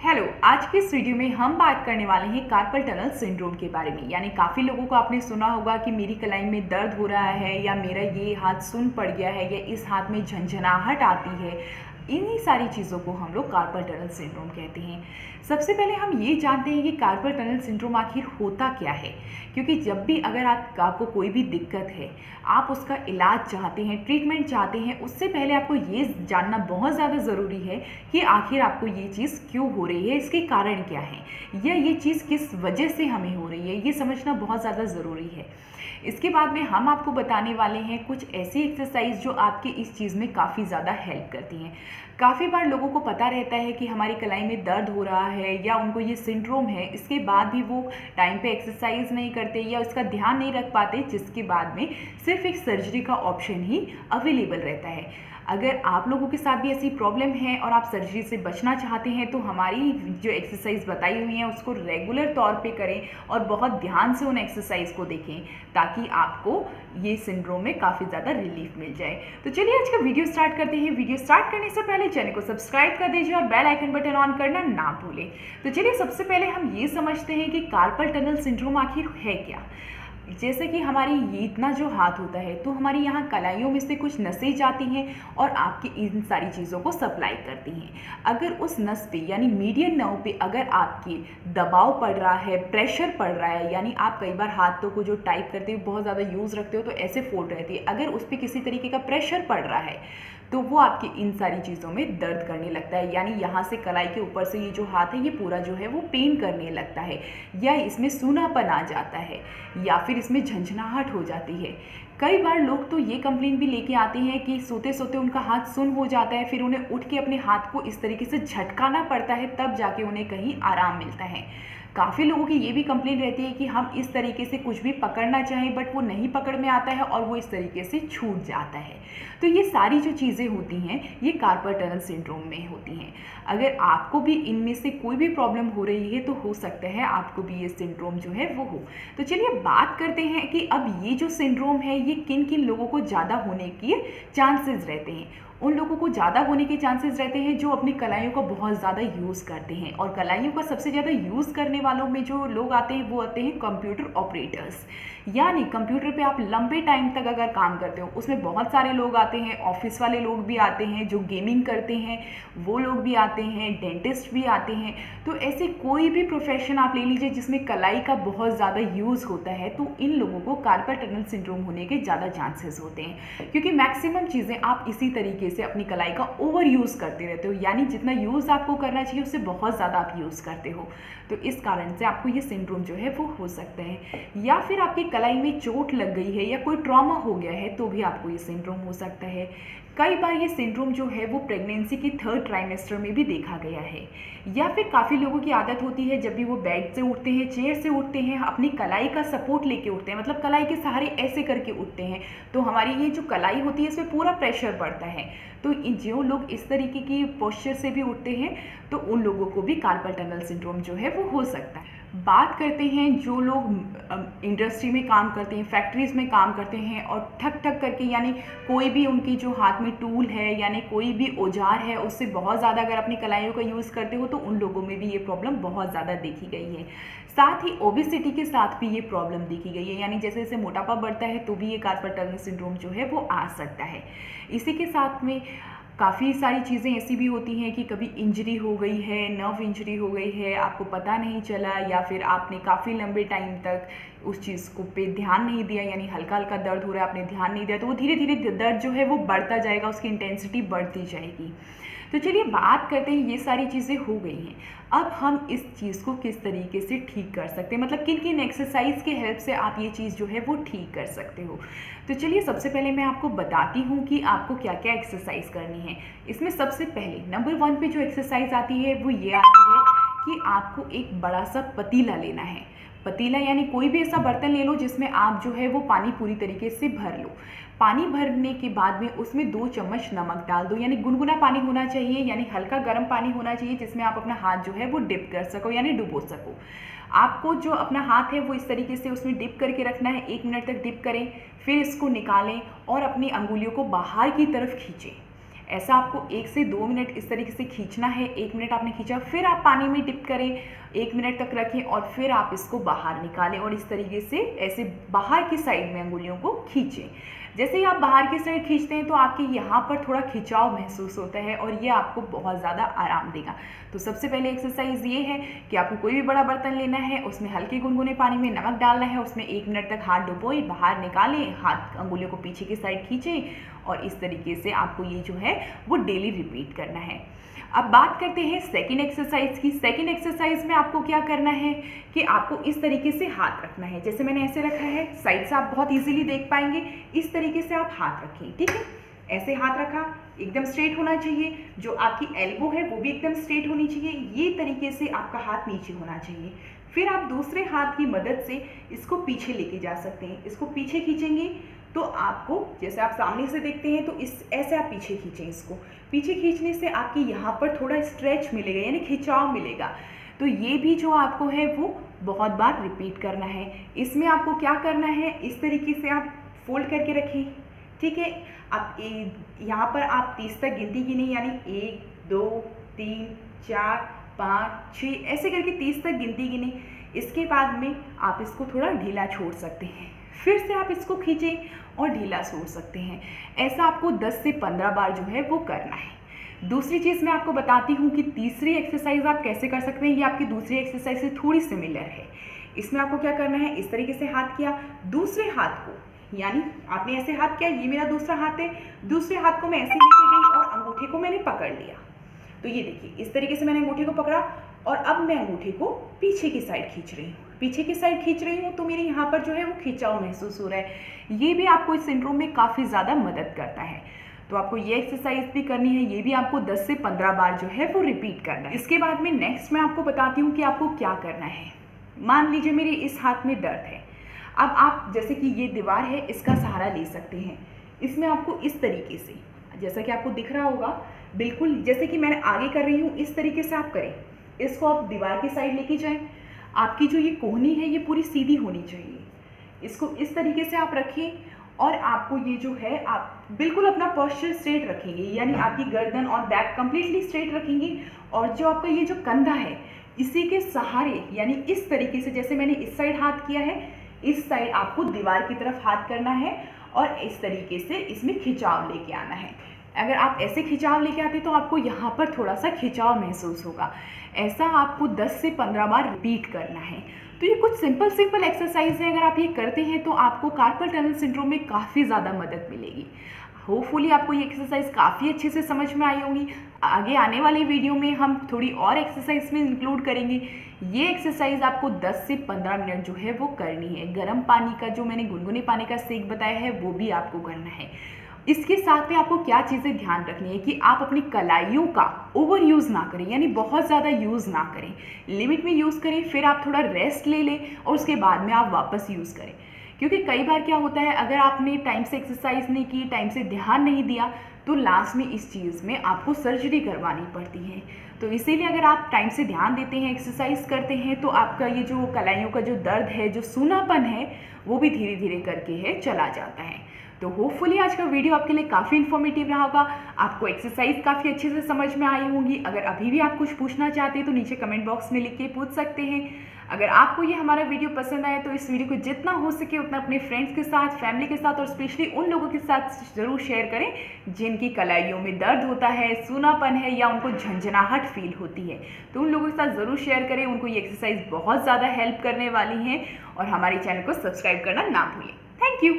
Hello, आज की इस वीडियो में हम बात करने वाले हैं कार्पल टनल सिंड्रोम के बारे में। यानी काफ़ी लोगों को आपने सुना होगा कि मेरी कलाई में दर्द हो रहा है या मेरा ये हाथ सुन पड़ गया है या इस हाथ में झंझनाहट आती है। इन्हीं सारी चीज़ों को हम लोग कार्पल टनल सिंड्रोम कहते हैं। सबसे पहले हम ये जानते हैं कि कार्पल टनल सिंड्रोम आखिर होता क्या है, क्योंकि जब भी अगर आपको कोई भी दिक्कत है, आप उसका इलाज चाहते हैं, ट्रीटमेंट चाहते हैं, उससे पहले आपको ये जानना बहुत ज़्यादा ज़रूरी है कि आखिर आपको ये चीज़ क्यों हो रही है, इसके कारण क्या है, या ये चीज़ किस वजह से हमें हो रही है, ये समझना बहुत ज़्यादा ज़रूरी है। इसके बाद में हम आपको बताने वाले हैं कुछ ऐसी एक्सरसाइज जो आपके इस चीज़ में काफ़ी ज़्यादा हेल्प करती हैं। काफ़ी बार लोगों को पता रहता है कि हमारी कलाई में दर्द हो रहा है या उनको ये सिंड्रोम है, इसके बाद भी वो टाइम पे एक्सरसाइज नहीं करते या उसका ध्यान नहीं रख पाते, जिसके बाद में सिर्फ एक सर्जरी का ऑप्शन ही अवेलेबल रहता है। अगर आप लोगों के साथ भी ऐसी प्रॉब्लम है और आप सर्जरी से बचना चाहते हैं तो हमारी जो एक्सरसाइज बताई हुई हैं उसको रेगुलर तौर पे करें और बहुत ध्यान से उन एक्सरसाइज को देखें, ताकि आपको ये सिंड्रोम में काफ़ी ज़्यादा रिलीफ मिल जाए। तो चलिए आज का वीडियो स्टार्ट करते हैं। वीडियो स्टार्ट करने से पहले चैनल को सब्सक्राइब कर दीजिए और बेल आइकन बटन ऑन करना ना भूलें। तो चलिए सबसे पहले हम ये समझते हैं कि कार्पल टनल सिंड्रोम आखिर है क्या। जैसे कि हमारी ये इतना जो हाथ होता है, तो हमारी यहाँ कलाइयों में से कुछ नसें जाती हैं और आपकी इन सारी चीज़ों को सप्लाई करती हैं। अगर उस नस पे यानी मीडियन नर्व पे अगर आपके दबाव पड़ रहा है, प्रेशर पड़ रहा है, यानी आप कई बार हाथों को जो टाइप करते हो बहुत ज़्यादा यूज़ रखते हो तो ऐसे फोल्ड रहती है, अगर उस पर किसी तरीके का प्रेशर पड़ रहा है तो वो आपकी इन सारी चीज़ों में दर्द करने लगता है। यानी यहाँ से कलाई के ऊपर से ये जो हाथ है ये पूरा जो है वो पेन करने लगता है, या इसमें सूनापन आ जाता है, या फिर इसमें झंझनाहट हो जाती है। कई बार लोग तो ये कंप्लेन भी लेके आते हैं कि सोते सोते उनका हाथ सुन्न हो जाता है, फिर उन्हें उठ के अपने हाथ को इस तरीके से झटकाना पड़ता है, तब जाके उन्हें कहीं आराम मिलता है। काफ़ी लोगों की ये भी कंप्लेन रहती है कि हम इस तरीके से कुछ भी पकड़ना चाहें बट वो नहीं पकड़ में आता है और वो इस तरीके से छूट जाता है। तो ये सारी जो चीज़ें होती हैं ये कार्पल टनल सिंड्रोम में होती हैं। अगर आपको भी इनमें से कोई भी प्रॉब्लम हो रही है तो हो सकता है आपको भी ये सिंड्रोम जो है वो हो। तो चलिए बात करते हैं कि अब ये जो सिंड्रोम है ये किन किन लोगों को ज़्यादा होने के चांसेस रहते हैं। उन लोगों को ज़्यादा होने के चांसेस रहते हैं जो अपनी कलाइयों का बहुत ज़्यादा यूज़ करते हैं, और कलाइयों का सबसे ज़्यादा यूज़ करने वालों में जो लोग आते हैं वो आते हैं कंप्यूटर ऑपरेटर्स। यानी कंप्यूटर पे आप लंबे टाइम तक अगर काम करते हो, उसमें बहुत सारे लोग आते हैं, ऑफिस वाले लोग भी आते हैं, जो गेमिंग करते हैं वो लोग भी आते हैं, डेंटिस्ट भी आते हैं। तो ऐसे कोई भी प्रोफेशन आप ले लीजिए जिसमें कलाई का बहुत ज़्यादा यूज़ होता है, तो इन लोगों को कार्पल टनल सिंड्रोम होने के ज़्यादा चांसेस होते हैं, क्योंकि मैक्सिमम चीज़ें आप इसी तरीके से अपनी कलाई का ओवर यूज़ करते रहते हो। यानी जितना यूज़ आपको करना चाहिए उससे बहुत ज़्यादा आप यूज़ करते हो, तो इस कारण से आपको ये सिंड्रोम जो है वो हो सकता है। या फिर आपकी कलाई में चोट लग गई है या कोई ट्रॉमा हो गया है तो भी आपको ये सिंड्रोम हो सकता है। कई बार ये सिंड्रोम जो है वो प्रेगनेंसी के 3rd ट्राइमेस्टर में भी देखा गया है। या फिर काफ़ी लोगों की आदत होती है जब भी वो बेड से उठते हैं, चेयर से उठते हैं, अपनी कलाई का सपोर्ट लेके उठते हैं, मतलब कलाई के सहारे ऐसे करके उठते हैं, तो हमारी ये जो कलाई होती है इसमें पूरा प्रेशर पड़ता है। तो जो लोग इस तरीके की पोस्चर से भी उठते हैं तो उन लोगों को भी कार्पल टनल सिंड्रोम जो है वो हो सकता है। बात करते हैं जो लोग इंडस्ट्री में काम करते हैं, फैक्ट्रीज़ में काम करते हैं और ठक ठक करके, यानी कोई भी उनकी जो हाथ में टूल है यानी कोई भी औजार है उससे बहुत ज़्यादा अगर अपनी कलाइयों का यूज़ करते हो तो उन लोगों में भी ये प्रॉब्लम बहुत ज़्यादा देखी गई है। साथ ही ओबेसिटी के साथ भी ये प्रॉब्लम देखी गई है, यानी जैसे जैसे मोटापा बढ़ता है तो भी ये कार्पल टनल सिंड्रोम जो है वो आ सकता है। इसी के साथ में काफ़ी सारी चीज़ें ऐसी भी होती हैं कि कभी इंजरी हो गई है, नर्व इंजरी हो गई है, आपको पता नहीं चला, या फिर आपने काफ़ी लंबे टाइम तक उस चीज़ को पे ध्यान नहीं दिया, यानी हल्का हल्का दर्द हो रहा है आपने ध्यान नहीं दिया, तो वो धीरे धीरे दर्द जो है वो बढ़ता जाएगा, उसकी इंटेंसिटी बढ़ती जाएगी। तो चलिए बात करते हैं, ये सारी चीज़ें हो गई हैं, अब हम इस चीज़ को किस तरीके से ठीक कर सकते हैं, मतलब किन किन एक्सरसाइज के हेल्प से आप ये चीज़ जो है वो ठीक कर सकते हो। तो चलिए सबसे पहले मैं आपको बताती हूँ कि आपको क्या क्या एक्सरसाइज करनी है। इसमें सबसे पहले नंबर 1 पे जो एक्सरसाइज आती है वो ये आती है कि आपको एक बड़ा सा पतीला लेना है। पतीला यानी कोई भी ऐसा बर्तन ले लो जिसमें आप जो है वो पानी पूरी तरीके से भर लो। पानी भरने के बाद में उसमें 2 चम्मच नमक डाल दो, यानी गुनगुना पानी होना चाहिए, यानी हल्का गर्म पानी होना चाहिए जिसमें आप अपना हाथ जो है वो डिप कर सको, यानी डुबो सको। आपको जो अपना हाथ है वो इस तरीके से उसमें डिप करके रखना है, 1 मिनट तक डिप करें, फिर इसको निकालें और अपनी अंगुलियों को बाहर की तरफ खींचें। ऐसा आपको 1 से 2 मिनट इस तरीके से खींचना है। 1 मिनट आपने खींचा, फिर आप पानी में डिप करें, 1 मिनट तक रखें और फिर आप इसको बाहर निकालें और इस तरीके से ऐसे बाहर की साइड में अंगुलियों को खींचें। जैसे ही आप बाहर की साइड खींचते हैं तो आपके यहाँ पर थोड़ा खिंचाव महसूस होता है और ये आपको बहुत ज़्यादा आराम देगा। तो सबसे पहले एक्सरसाइज ये है कि आपको कोई भी बड़ा बर्तन लेना है, उसमें हल्के गुनगुने पानी में नमक डालना है, उसमें 1 मिनट तक हाथ डुबोएं, बाहर निकालें, हाथ अंगुलियों को पीछे की साइड खींचें और इस तरीके से आपको ये जो है वो डेली रिपीट करना है। अब बात करते हैं सेकंड एक्सरसाइज की। सेकंड एक्सरसाइज में आपको क्या करना है कि आपको इस तरीके से हाथ रखना है। जैसे मैंने ऐसे रखा है, साइड से आप बहुत इजीली देख पाएंगे। इस तरीके से आप हाथ रखें, ठीक है। ऐसे हाथ रखा, एकदम स्ट्रेट होना चाहिए। जो आपकी एल्बो है वो भी एकदम स्ट्रेट होनी चाहिए। ये तरीके से आपका हाथ नीचे होना चाहिए। फिर आप दूसरे हाथ की मदद से इसको पीछे लेके जा सकते हैं। इसको पीछे खींचेंगे तो आपको, जैसे आप सामने से देखते हैं तो इस ऐसे आप पीछे खींचें। इसको पीछे खींचने से आपके यहाँ पर थोड़ा स्ट्रेच मिलेगा, यानी खिंचाव मिलेगा। तो ये भी जो आपको है वो बहुत बार रिपीट करना है। इसमें आपको क्या करना है, इस तरीके से आप फोल्ड करके रखें, ठीक है। आप यहाँ पर आप 30 तक गिनती गिने, यानी 1 2 3 4 5 6 ऐसे करके 30 तक गिनती गिने। इसके बाद में आप इसको थोड़ा ढीला छोड़ सकते हैं, फिर से आप इसको खींचें और ढीला छोड़ सकते हैं। ऐसा आपको 10 से 15 बार जो है वो करना है। दूसरी चीज़ मैं आपको बताती हूँ कि तीसरी एक्सरसाइज आप कैसे कर सकते हैं। ये आपकी दूसरी एक्सरसाइज से थोड़ी सिमिलर है। इसमें आपको क्या करना है, इस तरीके से हाथ किया, दूसरे हाथ को, यानी आपने ऐसे हाथ किया, ये मेरा दूसरा हाथ है, दूसरे हाथ को मैं ऐसे लेके गई और अंगूठे को मैंने पकड़ लिया। तो ये देखिए, इस तरीके से मैंने अंगूठे को पकड़ा और अब मैं अंगूठे को पीछे की साइड खींच रही हूँ। पीछे की साइड खींच रही हूँ तो मेरे यहाँ पर जो है वो खिंचाव महसूस हो रहा है। ये भी आपको इस सिंड्रोम में काफ़ी ज़्यादा मदद करता है। तो आपको ये एक्सरसाइज भी करनी है। ये भी आपको 10 से 15 बार जो है वो रिपीट करना है। इसके बाद में नेक्स्ट मैं आपको बताती हूँ कि आपको क्या करना है। मान लीजिए मेरे इस हाथ में दर्द है। अब आप, जैसे कि ये दीवार है, इसका सहारा ले सकते हैं। इसमें आपको इस तरीके से, जैसा कि आपको दिख रहा होगा, बिल्कुल जैसे कि मैं आगे कर रही हूँ, इस तरीके से आप करें। इसको आप दीवार की साइड लेके जाएं। आपकी जो ये कोहनी है ये पूरी सीधी होनी चाहिए। इसको इस तरीके से आप रखें और आपको ये जो है, आप बिल्कुल अपना पोस्चर स्ट्रेट रखेंगे, यानी आपकी गर्दन और बैक कंप्लीटली स्ट्रेट रखेंगे। और जो आपका ये जो कंधा है, इसी के सहारे, यानी इस तरीके से, जैसे मैंने इस साइड हाथ किया है, इस साइड आपको दीवार की तरफ हाथ करना है और इस तरीके से इसमें खिंचाव लेके आना है। अगर आप ऐसे खिंचाव लेके आते तो आपको यहाँ पर थोड़ा सा खिंचाव महसूस होगा। ऐसा आपको 10 से 15 बार रिपीट करना है। तो ये कुछ सिंपल एक्सरसाइज है। अगर आप ये करते हैं तो आपको कार्पल टनल सिंड्रोम में काफ़ी ज़्यादा मदद मिलेगी। होपफुली आपको ये एक्सरसाइज काफ़ी अच्छे से समझ में आई होंगी। आगे आने वाली वीडियो में हम थोड़ी और एक्सरसाइज में इंक्लूड करेंगे। ये एक्सरसाइज आपको 10 से 15 मिनट जो है वो करनी है। गर्म पानी का, जो मैंने गुनगुने पानी का सेक बताया है, वो भी आपको करना है। इसके साथ में आपको क्या चीज़ें ध्यान रखनी है कि आप अपनी कलाइयों का ओवर यूज़ ना करें, यानी बहुत ज़्यादा यूज़ ना करें, लिमिट में यूज़ करें। फिर आप थोड़ा रेस्ट ले लें और उसके बाद में आप वापस यूज़ करें। क्योंकि कई बार क्या होता है, अगर आपने टाइम से एक्सरसाइज नहीं की, टाइम से ध्यान नहीं दिया, तो लास्ट में इस चीज़ में आपको सर्जरी करवानी पड़ती है। तो इसीलिए अगर आप टाइम से ध्यान देते हैं, एक्सरसाइज करते हैं, तो आपका ये जो कलाइयों का जो दर्द है, जो सूनापन है, वो भी धीरे धीरे करके है चला जाता है। तो होपफुली आज का वीडियो आपके लिए काफ़ी इन्फॉर्मेटिव रहा होगा। आपको एक्सरसाइज काफ़ी अच्छे से समझ में आई होंगी। अगर अभी भी आप कुछ पूछना चाहते हैं तो नीचे कमेंट बॉक्स में लिख के पूछ सकते हैं। अगर आपको ये हमारा वीडियो पसंद आए तो इस वीडियो को जितना हो सके उतना अपने फ्रेंड्स के साथ, फैमिली के साथ और स्पेशली उन लोगों के साथ ज़रूर शेयर करें जिनकी कलाइयों में दर्द होता है, सूनापन है या उनको झंझनाहट फील होती है। तो उन लोगों के साथ ज़रूर शेयर करें। उनको ये एक्सरसाइज बहुत ज़्यादा हेल्प करने वाली हैं। और हमारे चैनल को सब्सक्राइब करना ना भूलें। Thank you.